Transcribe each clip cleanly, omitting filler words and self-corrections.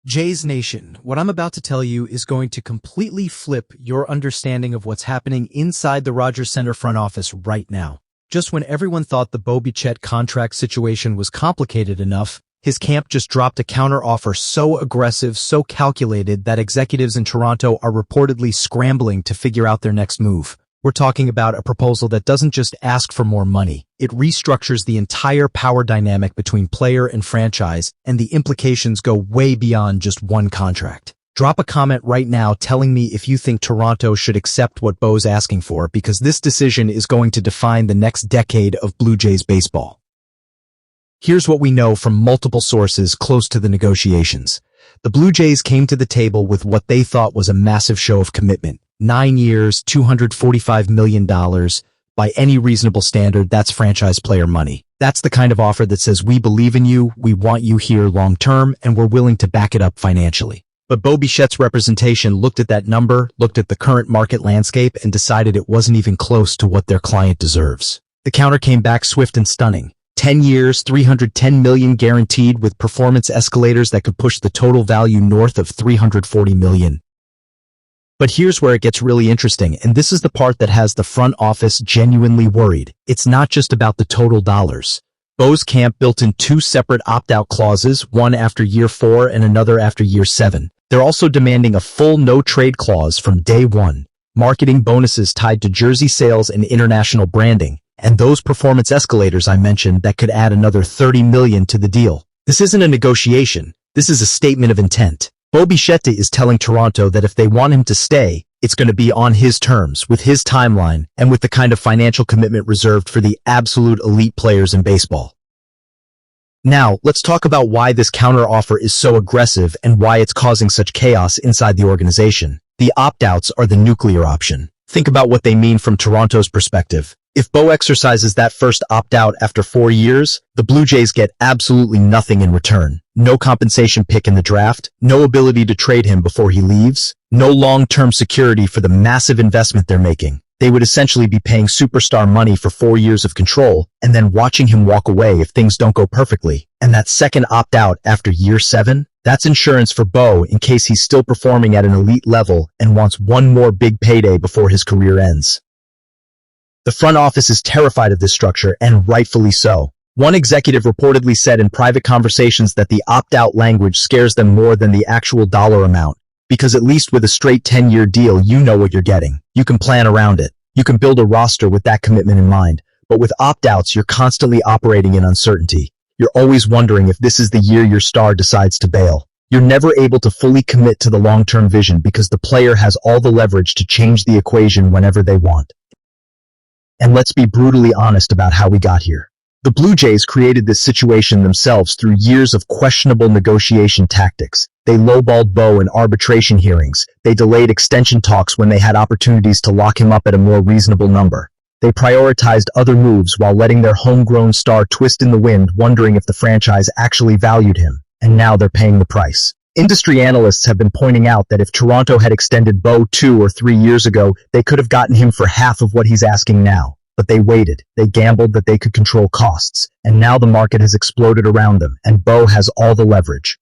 Jays Nation, what I'm about to tell you is going to completely flip your understanding of what's happening inside the Rogers Center front office right now. Just when everyone thought the Bichette contract situation was complicated enough, his camp just dropped a counteroffer so aggressive, so calculated that executives in Toronto are reportedly scrambling to figure out their next move. We're talking about a proposal that doesn't just ask for more money. It restructures the entire power dynamic between player and franchise, and the implications go way beyond just one contract. Drop a comment right now telling me if you think Toronto should accept what Bo's asking for, because this decision is going to define the next decade of Blue Jays baseball. Here's what we know from multiple sources close to the negotiations. The Blue Jays came to the table with what they thought was a massive show of commitment. 9 years, $245 million. By any reasonable standard, that's franchise player money. That's the kind of offer that says we believe in you, we want you here long term, and we're willing to back it up financially. But Bichette's representation looked at that number, looked at the current market landscape, and decided it wasn't even close to what their client deserves. The counter came back swift and stunning. 10 years, $310 million guaranteed, with performance escalators that could push the total value north of $340 million. But here's where it gets really interesting, and this is the part that has the front office genuinely worried. It's not just about the total dollars. Bo's camp built in 2 separate opt-out clauses, one after year 4 and another after year 7. They're also demanding a full no-trade clause from day 1, marketing bonuses tied to jersey sales and international branding, and those performance escalators I mentioned that could add another $30 million to the deal. This isn't a negotiation. This is a statement of intent. Bichette is telling Toronto that if they want him to stay, it's going to be on his terms, with his timeline, and with the kind of financial commitment reserved for the absolute elite players in baseball. Now, let's talk about why this counteroffer is so aggressive and why it's causing such chaos inside the organization. The opt-outs are the nuclear option. Think about what they mean from Toronto's perspective. If Bo exercises that first opt-out after 4 years, the Blue Jays get absolutely nothing in return. No compensation pick in the draft, no ability to trade him before he leaves, no long-term security for the massive investment they're making. They would essentially be paying superstar money for 4 years of control and then watching him walk away if things don't go perfectly. And that second opt-out after year 7? That's insurance for Bo in case he's still performing at an elite level and wants one more big payday before his career ends. The front office is terrified of this structure, and rightfully so. One executive reportedly said in private conversations that the opt-out language scares them more than the actual dollar amount, because at least with a straight 10-year deal, you know what you're getting. You can plan around it. You can build a roster with that commitment in mind. But with opt-outs, you're constantly operating in uncertainty. You're always wondering if this is the year your star decides to bail. You're never able to fully commit to the long-term vision because the player has all the leverage to change the equation whenever they want. And let's be brutally honest about how we got here. The Blue Jays created this situation themselves through years of questionable negotiation tactics. They lowballed Bo in arbitration hearings. They delayed extension talks when they had opportunities to lock him up at a more reasonable number. They prioritized other moves while letting their homegrown star twist in the wind, wondering if the franchise actually valued him. And now they're paying the price. Industry analysts have been pointing out that if Toronto had extended Bo 2 or 3 years ago, they could have gotten him for half of what he's asking now. But they waited. They gambled that they could control costs. And now the market has exploded around them, and Bo has all the leverage.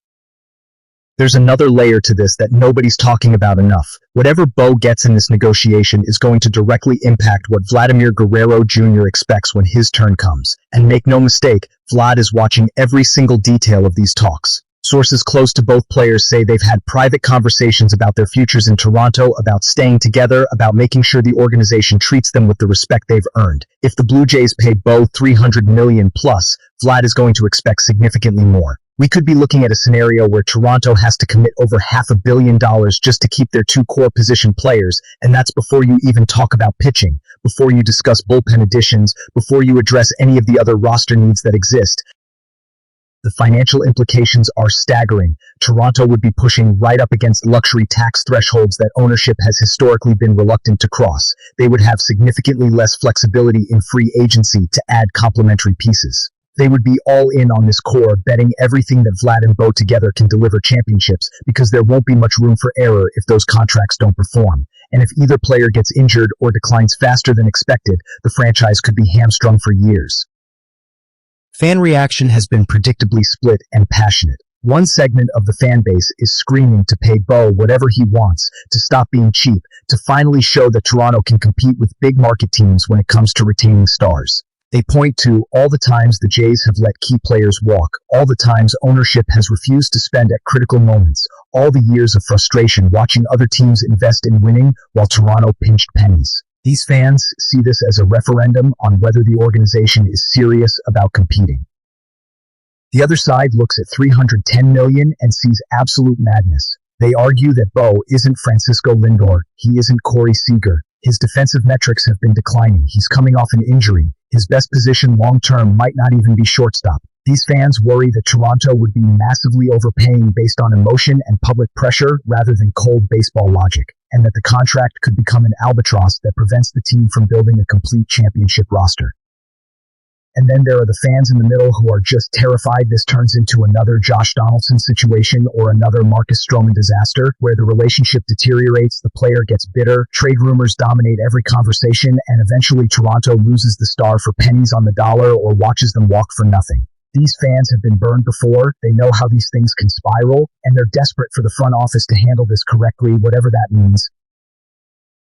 There's another layer to this that nobody's talking about enough. Whatever Bo gets in this negotiation is going to directly impact what Vladimir Guerrero Jr. expects when his turn comes. And make no mistake, Vlad is watching every single detail of these talks. Sources close to both players say they've had private conversations about their futures in Toronto, about staying together, about making sure the organization treats them with the respect they've earned. If the Blue Jays pay Bo $300 million plus, Vlad is going to expect significantly more. We could be looking at a scenario where Toronto has to commit over $500 million just to keep their 2 core position players, and that's before you even talk about pitching, before you discuss bullpen additions, before you address any of the other roster needs that exist. The financial implications are staggering. Toronto would be pushing right up against luxury tax thresholds that ownership has historically been reluctant to cross. They would have significantly less flexibility in free agency to add complementary pieces. They would be all in on this core, betting everything that Vlad and Bo together can deliver championships, because there won't be much room for error if those contracts don't perform. And if either player gets injured or declines faster than expected, the franchise could be hamstrung for years. Fan reaction has been predictably split and passionate. One segment of the fan base is screaming to pay Bo whatever he wants, to stop being cheap, to finally show that Toronto can compete with big market teams when it comes to retaining stars. They point to all the times the Jays have let key players walk, all the times ownership has refused to spend at critical moments, all the years of frustration watching other teams invest in winning while Toronto pinched pennies. These fans see this as a referendum on whether the organization is serious about competing. The other side looks at $310 million and sees absolute madness. They argue that Bo isn't Francisco Lindor, he isn't Corey Seager. His defensive metrics have been declining. He's coming off an injury. His best position long-term might not even be shortstop. These fans worry that Toronto would be massively overpaying based on emotion and public pressure rather than cold baseball logic, and that the contract could become an albatross that prevents the team from building a complete championship roster. And then there are the fans in the middle who are just terrified this turns into another Josh Donaldson situation or another Marcus Stroman disaster, where the relationship deteriorates, the player gets bitter, trade rumors dominate every conversation, and eventually Toronto loses the star for pennies on the dollar or watches them walk for nothing. These fans have been burned before, they know how these things can spiral, and they're desperate for the front office to handle this correctly, whatever that means.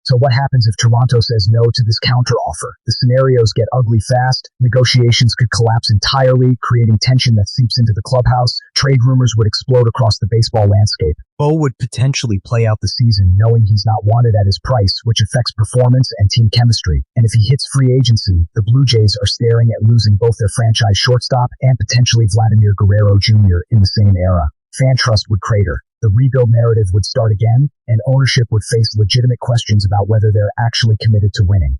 So what happens if Toronto says no to this counteroffer? The scenarios get ugly fast, negotiations could collapse entirely, creating tension that seeps into the clubhouse, trade rumors would explode across the baseball landscape. Bo would potentially play out the season knowing he's not wanted at his price, which affects performance and team chemistry. And if he hits free agency, the Blue Jays are staring at losing both their franchise shortstop and potentially Vladimir Guerrero Jr. in the same era. Fan trust would crater. The rebuild narrative would start again, and ownership would face legitimate questions about whether they're actually committed to winning.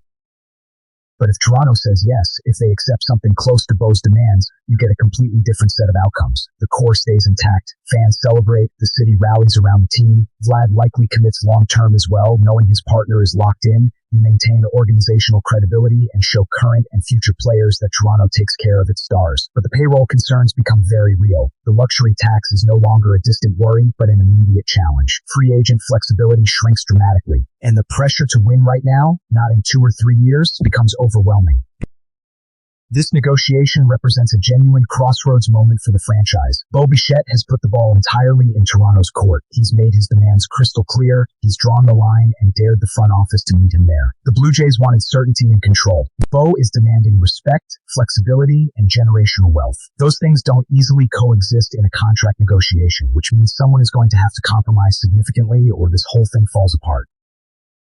But if Toronto says yes, if they accept something close to Bo's demands, you get a completely different set of outcomes. The core stays intact, fans celebrate, the city rallies around the team, Vlad likely commits long-term as well, knowing his partner is locked in. You maintain organizational credibility and show current and future players that Toronto takes care of its stars. But the payroll concerns become very real. The luxury tax is no longer a distant worry, but an immediate challenge. Free agent flexibility shrinks dramatically, and the pressure to win right now, not in 2 or 3 years, becomes overwhelming. This negotiation represents a genuine crossroads moment for the franchise. Bo Bichette has put the ball entirely in Toronto's court. He's made his demands crystal clear, he's drawn the line, and dared the front office to meet him there. The Blue Jays wanted certainty and control. Bo is demanding respect, flexibility, and generational wealth. Those things don't easily coexist in a contract negotiation, which means someone is going to have to compromise significantly or this whole thing falls apart.